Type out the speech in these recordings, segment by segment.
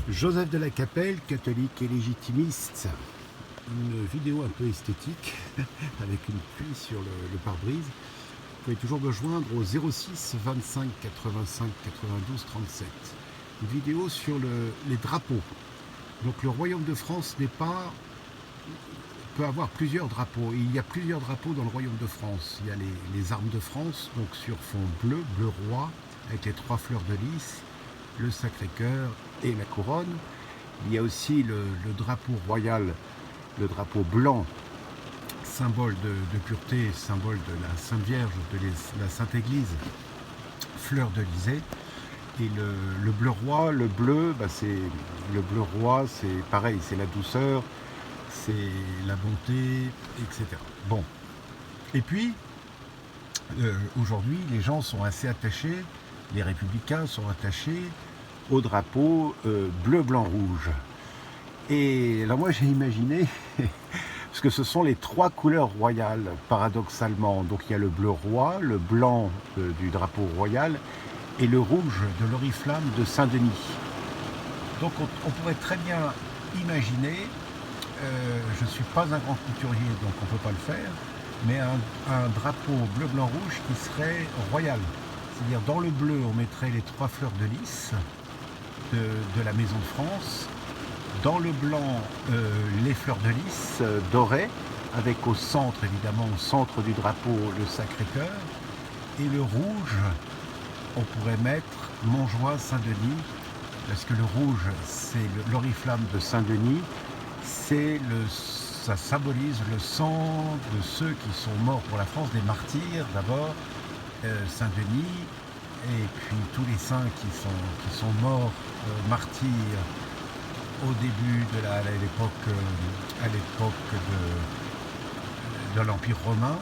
Joseph de la Capelle, catholique et légitimiste. Une vidéo un peu esthétique avec une pluie sur le pare-brise. Vous pouvez toujours me joindre au 06 25 85 92 37. Une vidéo sur les drapeaux. Donc le royaume de France peut avoir plusieurs drapeaux. Et il y a plusieurs drapeaux dans le royaume de France. Il y a les armes de France, donc sur fond bleu, bleu roi, avec les 3 fleurs de lys, le Sacré-Cœur et la couronne. Il y a aussi le drapeau royal, le drapeau blanc, symbole de pureté, symbole de la Sainte Vierge, de la Sainte Église, fleur de lysée. Et le bleu roi, le bleu, le bleu roi, c'est pareil, c'est la douceur, c'est la bonté, etc. Bon. Et puis, aujourd'hui, les gens sont assez attachés, les républicains sont attachés au drapeau bleu, blanc, rouge. Et là, moi, j'ai imaginé, parce que ce sont les 3 couleurs royales, paradoxalement. Donc, il y a le bleu roi, le blanc du drapeau royal et le rouge de l'oriflamme de Saint-Denis. Donc, on pourrait très bien imaginer, je ne suis pas un grand couturier, donc on ne peut pas le faire, mais un drapeau bleu, blanc, rouge qui serait royal. C'est-à-dire, dans le bleu, on mettrait les 3 fleurs de lys de la Maison de France. Dans le blanc, les fleurs de lys dorées, avec au centre, évidemment, au centre du drapeau, le Sacré-Cœur. Et le rouge, on pourrait mettre Montjoie, Saint-Denis, parce que le rouge, c'est l'oriflamme de Saint-Denis, ça symbolise le sang de ceux qui sont morts pour la France, des martyrs d'abord, Saint-Denis, et puis tous les saints qui sont morts, martyrs, au début à l'époque de l'Empire romain,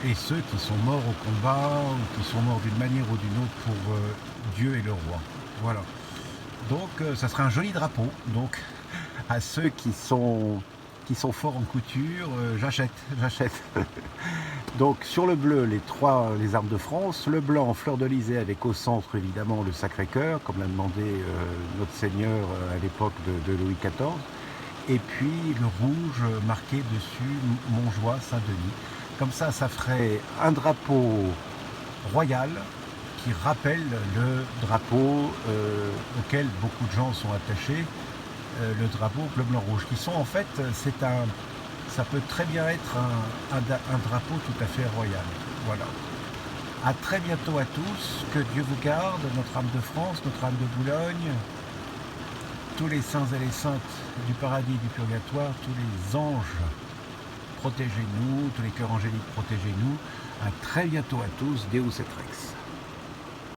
et ceux qui sont morts au combat, ou qui sont morts d'une manière ou d'une autre pour Dieu et le roi. Voilà. Donc ça serait un joli drapeau. Donc à ceux qui sont forts en couture, j'achète. Donc sur le bleu, les armes de France, le blanc en fleur de lysée avec au centre évidemment le Sacré-Cœur, comme l'a demandé notre Seigneur à l'époque de Louis XIV, et puis le rouge marqué dessus Montjoie, Saint-Denis. Comme ça ferait un drapeau royal qui rappelle le drapeau auquel beaucoup de gens sont attachés, le drapeau bleu, blanc, rouge, qui sont en fait, ça peut très bien être un drapeau tout à fait royal. Voilà. À très bientôt à tous, que Dieu vous garde, notre âme de France, notre âme de Boulogne, tous les saints et les saintes du paradis et du purgatoire, tous les anges, protégez-nous, tous les cœurs angéliques, protégez-nous. À très bientôt à tous, Deus et Rex.